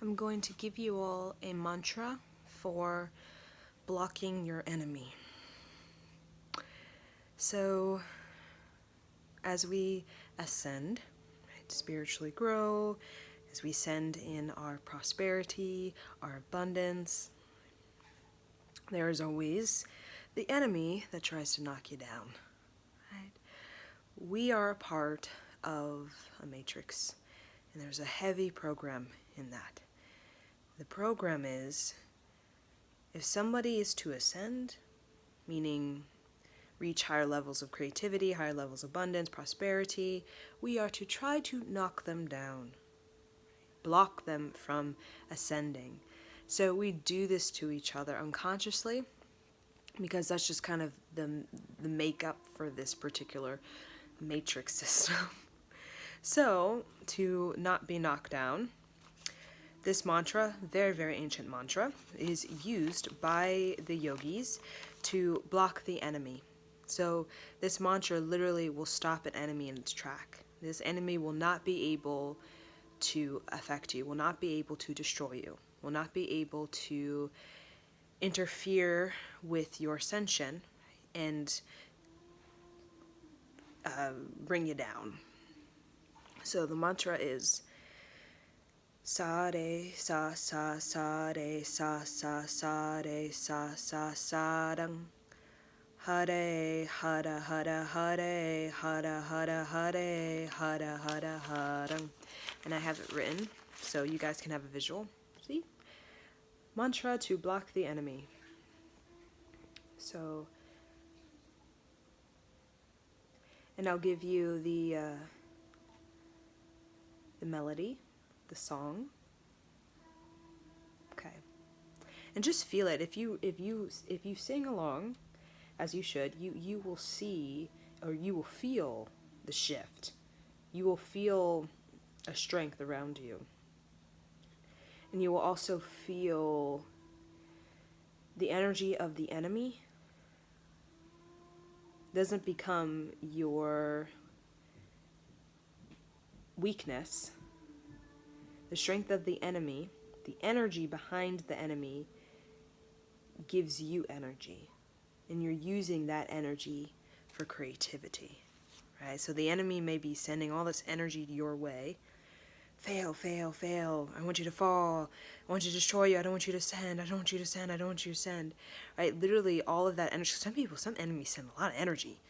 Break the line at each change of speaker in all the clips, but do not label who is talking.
I'm going to give you all a mantra for blocking your enemy. So, as we ascend, right, spiritually grow, as we ascend in our prosperity, our abundance, there is always the enemy that tries to knock you down. Right? We are a part of a matrix, and there's a heavy program in that. The program is, if somebody is to ascend, meaning reach higher levels of creativity, higher levels of abundance, prosperity, we are to try to knock them down, block them from ascending. So we do this to each other unconsciously because that's just kind of the makeup for this particular matrix system. So, to not be knocked down, this mantra, very, very ancient mantra, is used by the yogis to block the enemy. So this mantra literally will stop an enemy in its track. This enemy will not be able to affect you, will not be able to destroy you, will not be able to interfere with your ascension and bring you down. So the mantra is sa re sa sa sa re sa sa sa re sa sa sa dang. Hare hara hara hare hara hara hare hara hara harang. And I have it written so you guys can have a visual. See? Mantra to block the enemy. So, and I'll give you the melody, the song. Okay. And just feel it. If you sing along, as you should, you will see, or you will feel the shift. You will feel a strength around you. And you will also feel the energy of the enemy doesn't become your weakness. The strength of the enemy, the energy behind the enemy, gives you energy. And you're using that energy for creativity, right? So the enemy may be sending all this energy your way. Fail, fail, fail. I want you to fall. I want you to destroy you. I don't want you to ascend. I don't want you to ascend. I don't want you to ascend. Right? Literally all of that energy. Some enemies send a lot of energy,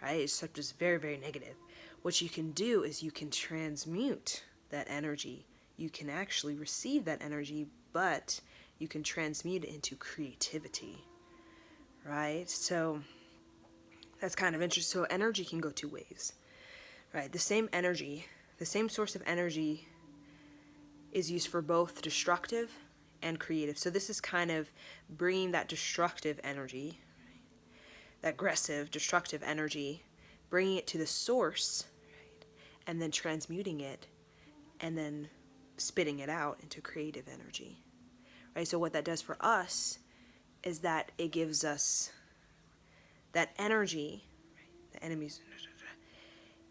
right? It's just very, very negative. What you can do is you can transmute that energy. You can actually receive that energy, but you can transmute it into creativity, right? So that's kind of interesting. So energy can go two ways, right? The same energy, the same source of energy is used for both destructive and creative. So this is kind of bringing that destructive energy, that aggressive, destructive energy, bringing it to the source, right? And then transmuting it, and then spitting it out into creative energy, right? So what that does for us is that it gives us that energy, right? The enemies,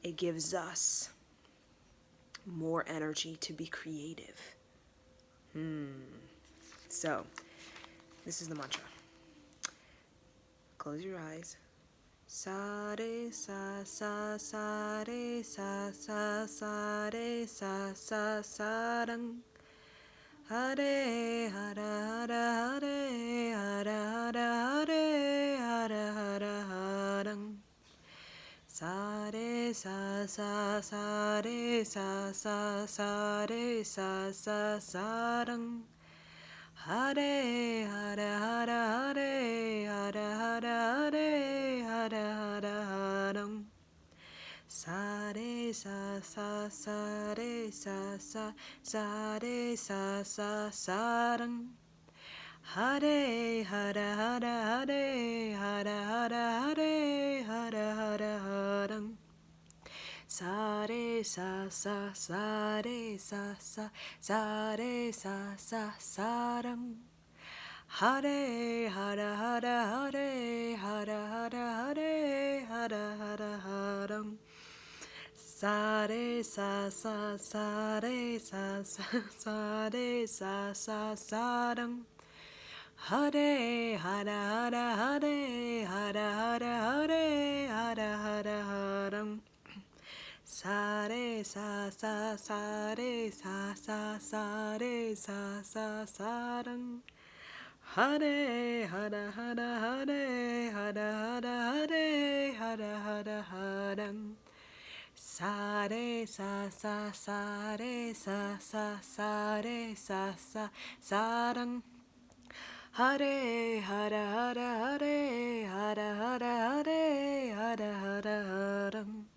it gives us more energy to be creative. So, this is the mantra. Close your eyes. Sa re sa sa sa re sa sa sa re sa sa sa dang. Hare hara hara hare hara hara hare hara hara harang. Sa re sa sa sa re sa sa sa re sa sa sa dang. Hare hara hara hare hara hara hare hara hara harang. Sa re sa sa sa re sa sa sa re sa sa sa dang. Hare hara hara hare hara hara hare hara hara harang. Sa re sa sa sa re sa sa sa re sa sa sa dang. Hare hara hara hare hara hara hare hara hara harang. Sa re sa sa sa re sa sa sa re sa sa sa dum. Hare hara hara hare hara hara hare hara hara haram. Sa re sa sa sa re sa sa sa re sa sa sa dum. Hare hara hara hare hara hara hare hara hara haram. Sa re sa sa sa re sa sa sa re sa sa sa dum. Hare hara hara hare hara hara hare hara hara haram.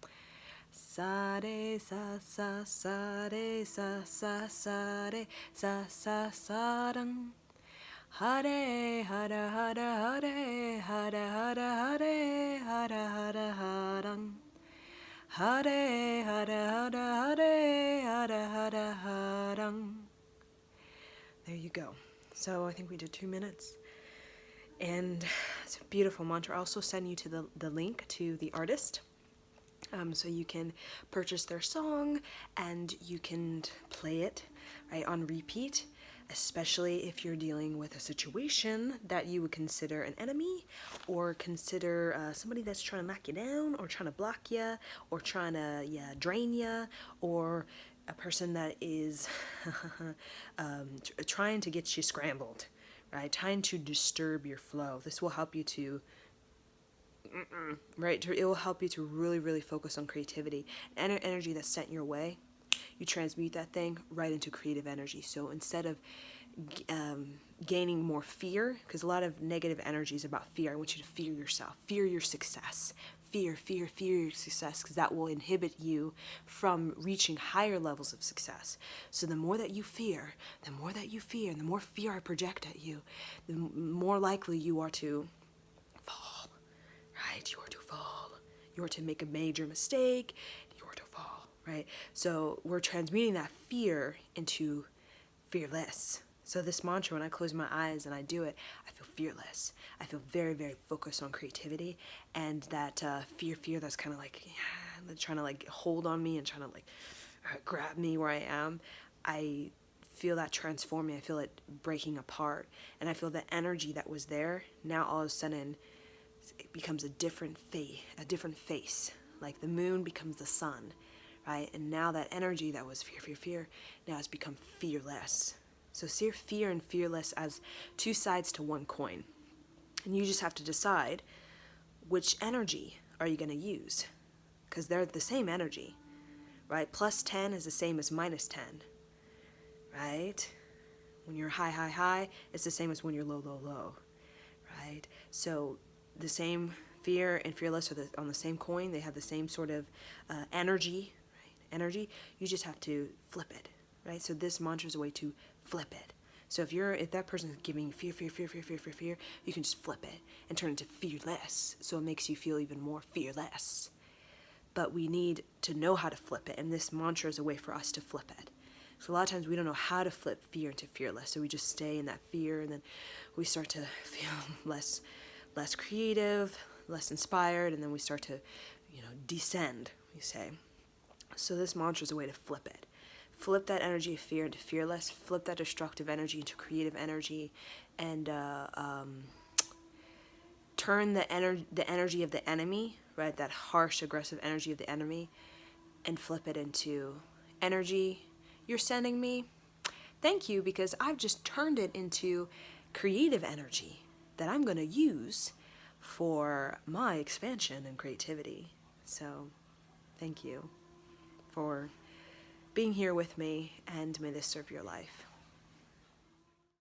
Sa re sa sa sa re sa sa sa re sa sa sa dum. Hare hara hara hare hara hara hare hara hara haram. Hare hara hara hare hara hara haram. There you go. So I think we did 2 minutes. And it's a beautiful mantra. I'll also send you to the link to the artist. So you can purchase their song and you can play it right on repeat, especially if you're dealing with a situation that you would consider an enemy or consider somebody that's trying to knock you down or trying to block you or trying to drain you, or a person that is trying to get you scrambled, right? Trying to disturb your flow. This will help you to right? It will help you to really, really focus on creativity. Energy that's sent your way, you transmute that thing right into creative energy. So instead of gaining more fear, because a lot of negative energy is about fear. I want you to fear yourself, fear your success, fear your success, because that will inhibit you from reaching higher levels of success. So the more that you fear, and the more fear I project at you, the more likely you are to fall. Right? You are to fall. You are to make a major mistake. You are to fall. Right? So we're transmuting that fear into fearless. So this mantra, when I close my eyes and I do it, I feel fearless. I feel very, very focused on creativity, and that fear that's kind of like trying to like hold on me and trying to like grab me where I am. I feel that transform me. I feel it breaking apart, and I feel the energy that was there now all of a sudden it becomes a different face. Like the moon becomes the sun, right? And now that energy that was fear, now has become fearless. So see fear and fearless as two sides to one coin. And you just have to decide which energy are you going to use, because they're the same energy, right? Plus 10 is the same as minus 10, right? When you're high, it's the same as when you're low, right? So the same fear and fearless are on the same coin. They have the same sort of energy, right? Energy. You just have to flip it, right? So this mantra is a way to flip it. So if that person is giving you fear, you can just flip it and turn it into fearless. So it makes you feel even more fearless. But we need to know how to flip it, and this mantra is a way for us to flip it. So a lot of times we don't know how to flip fear into fearless. So we just stay in that fear, and then we start to feel less creative, less inspired, and then we start to, descend, we say. So this mantra is a way to flip it. Flip that energy of fear into fearless, flip that destructive energy into creative energy, and turn the energy of the enemy, right, that harsh, aggressive energy of the enemy, and flip it into energy you're sending me. Thank you, because I've just turned it into creative energy that I'm going to use for my expansion and creativity. So thank you for being here with me, and may this serve your life.